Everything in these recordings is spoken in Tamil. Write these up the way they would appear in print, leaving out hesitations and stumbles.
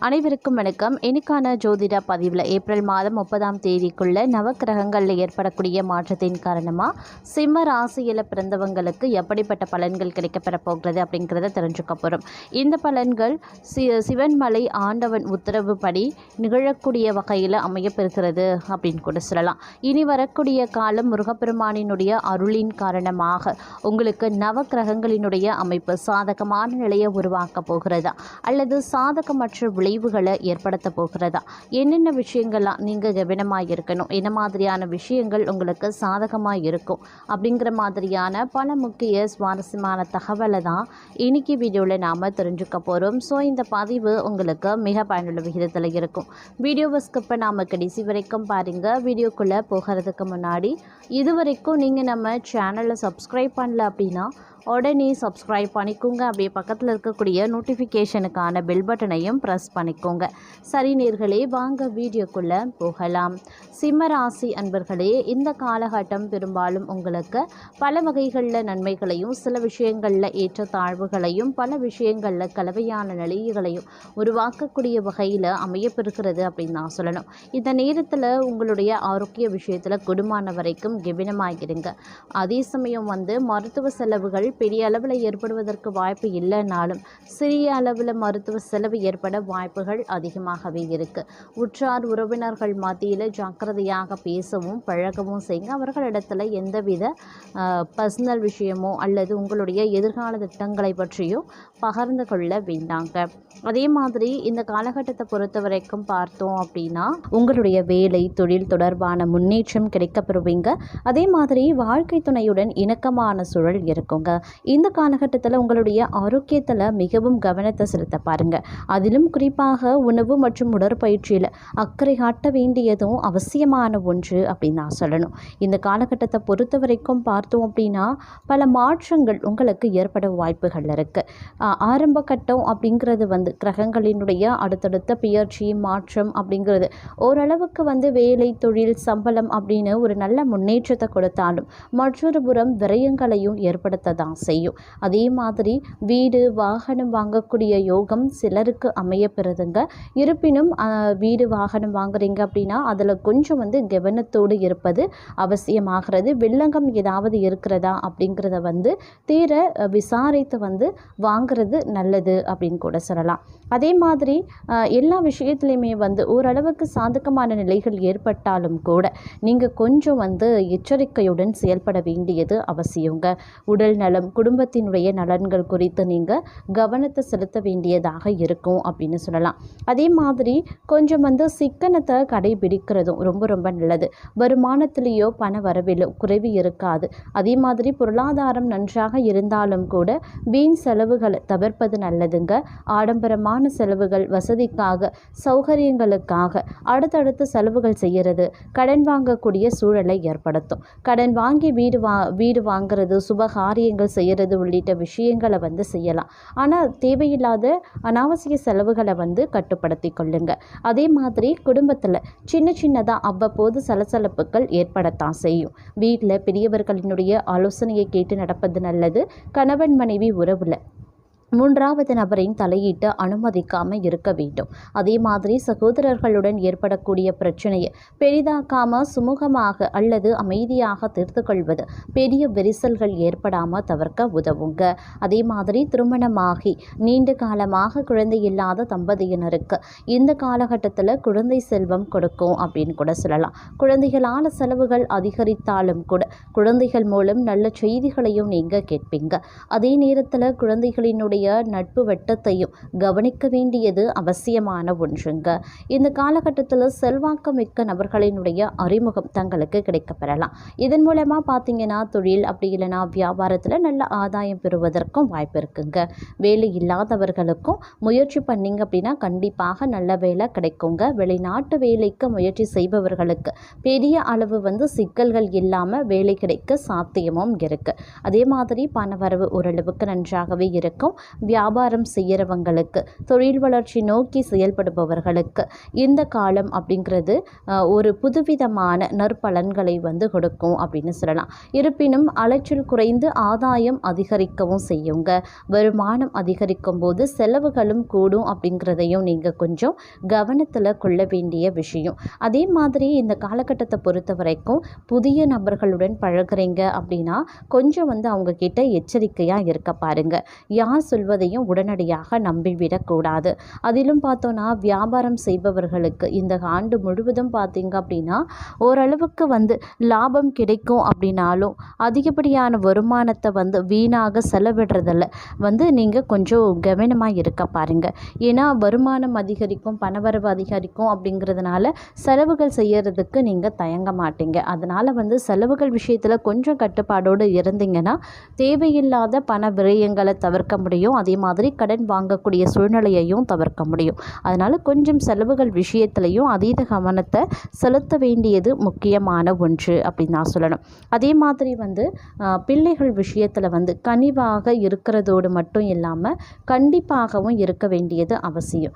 அனைவருக்கும் வணக்கம். இன்னைக்கான ஜோதிட பதிவில் ஏப்ரல் மாதம் 30ஆம் தேதிக்குள்ள நவக்கிரகங்களில் ஏற்படக்கூடிய மாற்றத்தின் காரணமாக சிம்ம ராசியில் பிறந்தவங்களுக்கு எப்படிப்பட்ட பலன்கள் கிடைக்கப்பெற போகிறது அப்படிங்கிறத தெரிஞ்சுக்க போகிறோம். இந்த பலன்கள் சிவன்மலை ஆண்டவன் உத்தரவுப்படி நிகழக்கூடிய வகையில் அமையப்பெறுகிறது அப்படின்னு கூட சொல்லலாம். இனி வரக்கூடிய காலம் முருகப்பெருமானினுடைய அருளின் காரணமாக உங்களுக்கு நவக்கிரகங்களினுடைய அமைப்பு சாதகமான நிலையை உருவாக்க போகிறதா அல்லது சாதகமற்ற விளைவுகளை ஏற்படுத்த போகிறதா, என்னென்ன விஷயங்கள்லாம் நீங்கள் கவனமாக இருக்கணும், என்ன மாதிரியான விஷயங்கள் உங்களுக்கு சாதகமாக இருக்கும் அப்படிங்கிற மாதிரியான பல முக்கிய சுவாரஸ்யமான தகவலை தான் இன்னைக்கு வீடியோவில் நாம் தெரிஞ்சுக்க போகிறோம். ஸோ இந்த பதிவு உங்களுக்கு மிக பயனுள்ள விகிதத்தில் இருக்கும். வீடியோவை ஸ்கிப் பண்ணாமல் கடைசி வரைக்கும் பாருங்கள். வீடியோக்குள்ளே போகிறதுக்கு முன்னாடி இதுவரைக்கும் நீங்கள் நம்ம சேனலை சப்ஸ்கிரைப் பண்ணல அப்படின்னா உடனே சப்ஸ்கிரைப் பண்ணிக்கோங்க. அப்படியே பக்கத்தில் இருக்கக்கூடிய நோட்டிஃபிகேஷனுக்கான பெல் பட்டனையும் ப்ரெஸ் பண்ணிக்கோங்க. சரி நேர்களே, வாங்க வீடியோக்குள்ளே போகலாம். சிம்மராசி அன்பர்களே, இந்த காலகட்டம் பெரும்பாலும் உங்களுக்கு பல வகைகளில் நன்மைகளையும் சில விஷயங்களில் ஏற்ற தாழ்வுகளையும் பல விஷயங்களில் கலவையான நிலைகளையும் உருவாக்கக்கூடிய வகையில் அமையப்பெறுகிறது அப்படின்னு நான் சொல்லணும். இந்த நேரத்தில் உங்களுடைய ஆரோக்கிய விஷயத்தில் குடும்பமான வரைக்கும் கவனமாகிடுங்க. அதே சமயம் மருத்துவ செலவுகள் பெரிய அளவில் ஏற்படுவதற்கு வாய்ப்பு இல்லைனாலும் சிறிய அளவில் மருத்துவ செலவு ஏற்பட வாய்ப்புகள் அதிகமாகவே இருக்குது. உற்றார் உறவினர்கள் மத்தியில் ஜாக்கிரதையாக பேசவும் பழகவும் செய்யுங்க. அவர்களிடத்தில் எந்தவித பர்சனல் விஷயமோ அல்லது உங்களுடைய எதிர்கால திட்டங்களை பற்றியும் பகிர்ந்து கொள்ள வேண்டாங்க. அதே மாதிரி இந்த காலகட்டத்தை பொறுத்த வரைக்கும் பார்த்தோம் அப்படின்னா உங்களுடைய வேலை தொழில் தொடர்பான முன்னேற்றம் கிடைக்கப்பெறுவீங்க. அதே மாதிரி வாழ்க்கை துணையுடன் இணக்கமான சூழல் இருக்குங்க. இந்த காலகட்டத்தில் உங்களுடைய ஆரோக்கியத்தில் மிகவும் கவனத்தை செலுத்த பாருங்க. அதிலும் குறிப்பாக உணவு மற்றும் உடற்பயிற்சியில் அக்கறை காட்ட வேண்டியதும் அவசியமான ஒன்று அப்படின்னு நான் சொல்லணும். இந்த காலகட்டத்தை பொறுத்த வரைக்கும் பார்த்தோம் அப்படின்னா பல மாற்றங்கள் உங்களுக்கு ஏற்பட வாய்ப்புகள் இருக்குது. ஆரம்ப கட்டம் அப்படிங்கிறது கிரகங்களினுடைய அடுத்தடுத்த பெயர்ச்சி மாற்றம் அப்படிங்கிறது ஓரளவுக்கு வேலை தொழில் சம்பளம் அப்படின்னு ஒரு நல்ல முன்னேற்றத்தை கொடுத்தாலும் மற்றொரு புறம் விரயங்களையும் ஏற்படுத்த தான் செய்யும். அதே மாதிரி வீடு வாகனம் வாங்கக்கூடிய யோகம் சிலருக்கு அமைய பெறுதுங்க. இருப்பினும் வீடு வாகனம் வாங்குறீங்க அப்படின்னா அதில் கொஞ்சம் கவனத்தோடு இருப்பது அவசியமாகிறது. வில்லங்கம் ஏதாவது இருக்கிறதா அப்படிங்கிறத தீர விசாரித்து வாங்கிறது நல்லது அப்படின்னு கூட சொல்லலாம். அதே மாதிரி எல்லா விஷயத்துலையுமே ஓரளவுக்கு சாதகமான நிலைகள் ஏற்பட்டாலும் கூட நீங்கள் கொஞ்சம் எச்சரிக்கையுடன் செயல்பட வேண்டியது அவசியங்க. உடல் நலம் குடும்பத்தினுடைய நலன்கள் குறித்து நீங்கள் கவனத்தை செலுத்த வேண்டியதாக இருக்கும் அப்படின்னு சொல்லலாம். அதே மாதிரி கொஞ்சம் சிக்கனத்தை கடைபிடிக்கிறதும் ரொம்ப ரொம்ப நல்லது. வருமானத்திலேயோ பண வரவிலோ குறைவு இருக்காது. அதே மாதிரி பொருளாதாரம் நன்றாக இருந்தாலும் கூட வீண் செலவுகளை தவிர்ப்பது நல்லதுங்க. ஆடம்பரமான செலவுகள் வசதிக்காக சௌகரியங்களுக்காக அடுத்தடுத்து செலவுகள் செய்கிறது கடன் வாங்கக்கூடிய சூழலை ஏற்படுத்தும். கடன் வாங்கி வீடு வாங்கிறது சுபகாரியங்கள் செய்கிறது உள்ளிட்ட விஷயங்களை செய்யலாம். ஆனால் தேவையில்லாத அனாவசிய செலவுகளை கட்டுப்படுத்தி கொள்ளுங்க. அதே மாதிரி குடும்பத்தில் சின்னதாக அவ்வப்போது சலசலப்புகள் ஏற்படத்தான் செய்யும். வீட்டில் பெரியவர்களினுடைய ஆலோசனையை கேட்டு நடப்பது நல்லது. கணவன் மனைவி உறவில் மூன்றாவது நபரின் தலையிட்டு அனுமதிக்காமல் இருக்க வேண்டும். அதே மாதிரி சகோதரர்களுடன் ஏற்படக்கூடிய பிரச்சனையை பெரிதாக்காமல் சுமூகமாக அல்லது அமைதியாக தீர்த்து கொள்வது பெரிய விரிசல்கள் ஏற்படாமல் தவிர்க்க உதவுங்க. அதே மாதிரி திருமணமாகி நீண்ட காலமாக குழந்தை இல்லாத தம்பதியினருக்கு இந்த காலகட்டத்தில் குழந்தை செல்வம் கொடுக்கும் அப்படின்னு கூட சொல்லலாம். குழந்தைகளால் செலவுகள் அதிகரித்தாலும் கூட குழந்தைகள் மூலம் நல்ல செய்திகளையும் நீங்கள் கேட்பீங்க. அதே நேரத்தில் குழந்தைகளினுடைய நட்பு வட்டத்தையும் கவனிக்க வேண்டியது அவசியமான ஒன்றுங்க. இந்த காலகட்டத்தில் செல்வாக்கு மிக்க நபர்களினுடைய அறிமுகம் தங்களுக்கு கிடைக்கப்பெறலாம். இதன் மூலமாக பார்த்தீங்கன்னா தொழில் அப்படி இல்லைனா வியாபாரத்தில் நல்ல ஆதாயம் பெறுவதற்கும் வாய்ப்பு இருக்குங்க. வேலை இல்லாதவர்களுக்கும் முயற்சி பண்ணிங்க அப்படின்னா கண்டிப்பாக நல்ல வேலை கிடைக்குங்க. வெளிநாட்டு வேலைக்கு முயற்சி செய்பவர்களுக்கு பெரிய அளவு சிக்கல்கள் இல்லாமல் வேலை கிடைக்க சாத்தியமும் இருக்குது. அதே மாதிரி பணவரவு ஓரளவுக்கு நன்றாகவே இருக்கும். வியாபாரம் செய்கிறவங்களுக்கு, தொழில் வளர்ச்சி நோக்கி செயல்படுபவர்களுக்கு இந்த காலம் அப்படிங்கிறது ஒரு புதுவிதமான நற்பலன்களை வந்து கொடுக்கும் அப்படின்னு சொல்லலாம். இருப்பினும் அலைச்சல் குறைந்து ஆதாயம் அதிகரிக்கவும் செய்யுங்க. வருமானம் அதிகரிக்கும் போது செலவுகளும் கூடும் அப்படிங்கிறதையும் நீங்கள் கொஞ்சம் கவனத்தில் கொள்ள வேண்டிய விஷயம். அதே மாதிரி இந்த காலகட்டத்தை பொறுத்த வரைக்கும் புதிய நபர்களுடன் பழகுறீங்க அப்படின்னா கொஞ்சம் வந்து அவங்க கிட்ட எச்சரிக்கையாக இருக்க பாருங்க. யார் சொல்வதையும் உடனடியாக நம்பிவிடக்கூடாது. அதிலும் பார்த்தோன்னா வியாபாரம் செய்பவர்களுக்கு இந்த ஆண்டு முழுவதும் பார்த்தீங்க அப்படின்னா ஓரளவுக்கு வந்து லாபம் கிடைக்கும் அப்படின்னாலும் அதிகப்படியான வருமானத்தை வந்து வீணாக செலவிடுறதில்ல வந்து நீங்கள் கொஞ்சம் கவனமாக இருக்க பாருங்க. ஏன்னா வருமானம் அதிகரிக்கும், பணவரவு அதிகரிக்கும் அப்படிங்கிறதுனால செலவுகள் செய்யறதுக்கு நீங்கள் தயங்க மாட்டீங்க. அதனால் வந்து செலவுகள் விஷயத்தில் கொஞ்சம் கட்டுப்பாடோடு இருந்தீங்கன்னா தேவையில்லாத பண விரயங்களை தவிர்க்க முடியும். அதே மாதிரி கடன் வாங்கக்கூடிய சூழ்நிலையையும் தவிர்க்க முடியும். அதனால் கொஞ்சம் செலவுகள் விஷயத்துலையும் அதீத கவனத்தை செலுத்த வேண்டியது முக்கியமான ஒன்று அப்படின்னு நான் சொல்லணும். அதே மாதிரி வந்து பிள்ளைகள் விஷயத்தில் வந்து கனிவாக இருக்கிறதோடு மட்டும் இல்லாமல் கண்டிப்பாகவும் இருக்க வேண்டியது அவசியம்.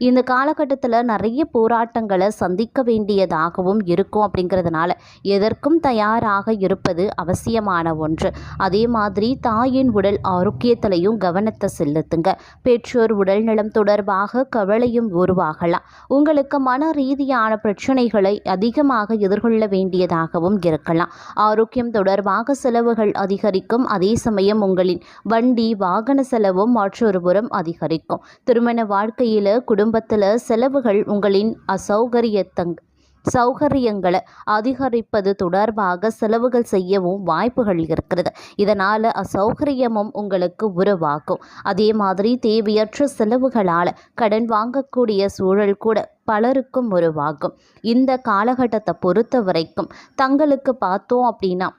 இந்த காலகட்டத்தில் நிறைய போராட்டங்களை சந்திக்க வேண்டியதாகவும் இருக்கும். அப்படிங்கிறதுனால எதற்கும் தயாராக இருப்பது அவசியமான ஒன்று. அதே மாதிரி தாயின் உடல் ஆரோக்கியத்திலையும் கவனத்தை செலுத்துங்க. பெற்றோர் உடல்நலம் தொடர்பாக கவலையும் உருவாகலாம். உங்களுக்கு மன ரீதியான பிரச்சனைகளை அதிகமாக எதிர்கொள்ள வேண்டியதாகவும் இருக்கலாம். ஆரோக்கியம் தொடர்பாக செலவுகள் அதிகரிக்கும். அதே சமயம் உங்களின் வண்டி வாகன செலவும் மற்றொரு புறம் அதிகரிக்கும். திருமண வாழ்க்கையில் குடும்பத்தில் செலவுகள் உங்களின் சௌகரியங்களை அதிகரிப்பது தொடர்பாக செலவுகள் செய்யவும் வாய்ப்புகள் இருக்கிறது. இதனால் அசௌகரியமும் உங்களுக்கு உருவாகும். அதே மாதிரி தேவையற்ற செலவுகளால் கடன் வாங்கக்கூடிய சூழல் கூட பலருக்கும் உருவாகும். இந்த காலகட்டத்தை பொறுத்த வரைக்கும் தங்களுக்கு பார்த்தோம் அப்படின்னா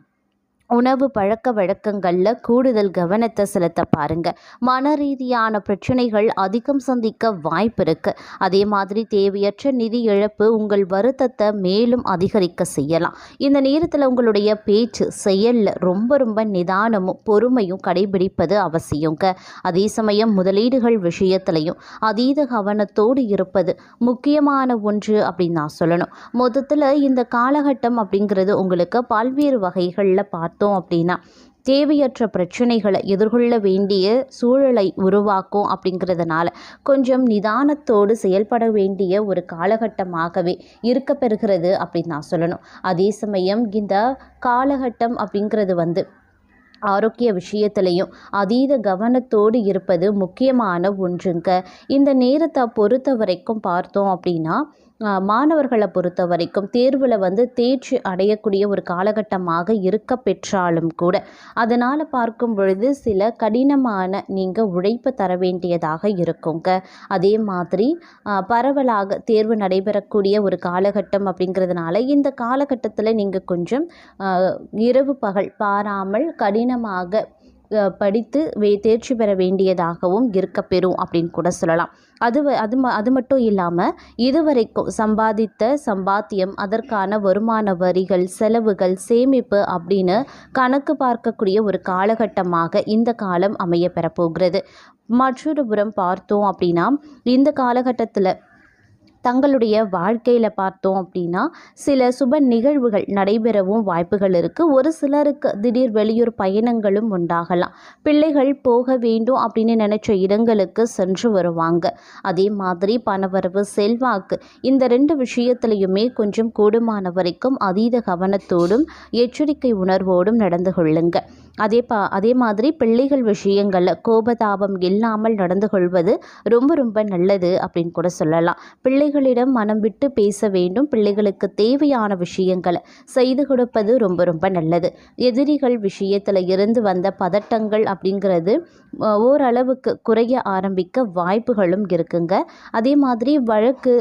உணவு பழக்க வழக்கங்களில் கூடுதல் கவனத்தை செலுத்த பாருங்க. மன ரீதியான பிரச்சனைகள் அதிகம் சந்திக்க வாய்ப்பு இருக்கு. அதே மாதிரி தேவையற்ற நிதி இழப்பு உங்கள் வருத்தத்தை மேலும் அதிகரிக்க செய்யலாம். இந்த நேரத்தில் உங்களுடைய பேச்சு செயலில் ரொம்ப நிதானமும் பொறுமையும் கடைபிடிப்பது அவசியங்க. அதே சமயம் முதலீடுகள் விஷயத்திலையும் அதீத கவனத்தோடு இருப்பது முக்கியமான ஒன்று அப்படின்னு நான் சொல்லணும். மொத்தத்தில் இந்த காலகட்டம் அப்படிங்கிறது உங்களுக்கு பல்வேறு வகைகளில் பார்த்தோம் அப்படின்னா தேவையற்ற பிரச்சனைகளை எதிர்கொள்ள வேண்டிய சூழலை உருவாக்கும். அப்படிங்கிறதுனால கொஞ்சம் நிதானத்தோடு செயல்பட வேண்டிய ஒரு காலகட்டமாகவே இருக்கப்பெறுகிறது அப்படின்னு நான் சொல்லணும். அதே சமயம் இந்த காலகட்டம் அப்படிங்கிறது வந்து ஆரோக்கிய விஷயத்திலையும் அதீத கவனத்தோடு இருப்பது முக்கியமான ஒன்றுங்க. இந்த நேரத்தை பொறுத்த வரைக்கும் பார்த்தோம் அப்படின்னா மாணவர்களை பொறுத்த வரைக்கும் தேர்வில் வந்து தேர்ச்சி அடையக்கூடிய ஒரு காலகட்டமாக இருக்க பெற்றாலும் கூட அதனால் பார்க்கும் பொழுது சில கடினமான நீங்கள் உழைப்பு தர வேண்டியதாக இருக்குங்க. அதே மாதிரி பரவலாக தேர்வு நடைபெறக்கூடிய ஒரு காலகட்டம் அப்படிங்கிறதுனால இந்த காலகட்டத்தில் நீங்கள் கொஞ்சம் இரவு பகல் பாராமல் கடினமாக படித்து தேர்ச்சி பெற வேண்டியதாகவும் இருக்கப்பெறும் அப்படின்னு கூட சொல்லலாம். அது மட்டும் இல்லாமல் இதுவரைக்கும் சம்பாதித்த சம்பாத்தியம், அதற்கான வருமான வரிகள், செலவுகள், சேமிப்பு அப்படின்னு கணக்கு பார்க்கக்கூடிய ஒரு காலகட்டமாக இந்த காலம் அமைய பெறப்போகிறது. மற்றொரு புறம் பார்த்தோம் அப்படின்னா இந்த காலகட்டத்தில் தங்களுடைய வாழ்க்கையில் பார்த்தோம் அப்படின்னா சில சுப நிகழ்வுகள் நடைபெறவும் வாய்ப்புகள் இருக்குது. ஒரு சிலருக்கு திடீர் வெளியூர் பயணங்களும் உண்டாகலாம். பிள்ளைகள் போக வேண்டும் அப்படின்னு நினச்ச இடங்களுக்கு சென்று வருவாங்க. அதே மாதிரி பணவரவு, செல்வாக்கு இந்த ரெண்டு விஷயத்துலையுமே கொஞ்சம் கூடுமான வரைக்கும் அதீத கவனத்தோடும் எச்சரிக்கை உணர்வோடும் நடந்து கொள்ளுங்க. அதே மாதிரி பிள்ளைகள் விஷயங்களில் கோபதாபம் இல்லாமல் நடந்து கொள்வது ரொம்ப நல்லது அப்படின்னு கூட சொல்லலாம். பிள்ளைகளிடம் மனம் விட்டு பேச வேண்டும். பிள்ளைகளுக்கு தேவையான விஷயங்களை செய்து கொடுப்பது ரொம்ப நல்லது. எதிரிகள் விஷயத்தில் இருந்து வந்த பதட்டங்கள் அப்படிங்கிறது ஓரளவுக்கு குறைய ஆரம்பிக்க வாய்ப்புகளும் இருக்குங்க. அதே மாதிரி வழக்கு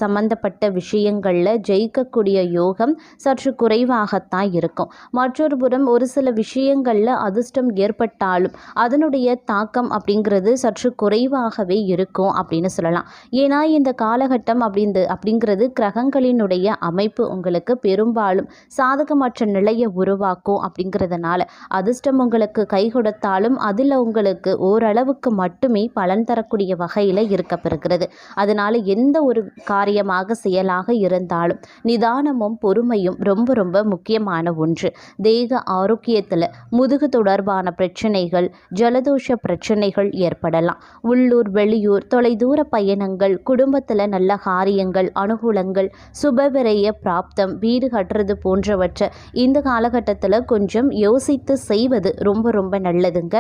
சம்பந்தப்பட்ட விஷயங்களில் ஜெயிக்கக்கூடிய யோகம் சற்று குறைவாகத்தான் இருக்கும். மற்றொரு புறம் ஒரு சில விஷயங்களில் அதிர்ஷ்டம் ஏற்பட்டாலும் அதனுடைய தாக்கம் அப்படிங்கிறது சற்று குறைவாகவே இருக்கும் அப்படின்னு சொல்லலாம். ஏன்னா இந்த காலகட்டம் அப்படிங்கிறது கிரகங்களினுடைய அமைப்பு உங்களுக்கு பெரும்பாலும் சாதகமற்ற நிலையை உருவாக்கும். அப்படிங்கிறதுனால அதிர்ஷ்டம் உங்களுக்கு கை கொடுத்தாலும் அதில் உங்களுக்கு ஓரளவுக்கு மட்டுமே பலன் தரக்கூடிய வகையில் இருக்கப்பெறுகிறது. அதனால் எந்த ஒரு காரியமாக செயலாக இருந்தாலும் நிதானமும் பொறுமையும் ரொம்ப ரொம்ப முக்கியமான ஒன்று. தேக ஆரோக்கியத்தில் முதுகு தொடர்பான பிரச்சனைகள், ஜலதோஷ பிரச்சனைகள் ஏற்படலாம். உள்ளூர் வெளியூர் தொலைதூர பயணங்கள், குடும்பத்தில் நல்ல காரியங்கள், அனுகூலங்கள், சுபவிரய பிராப்தம், வீடு கட்டுறது போன்றவற்றை இந்த காலகட்டத்தில் கொஞ்சம் யோசித்து செய்வது ரொம்ப ரொம்ப நல்லதுங்க.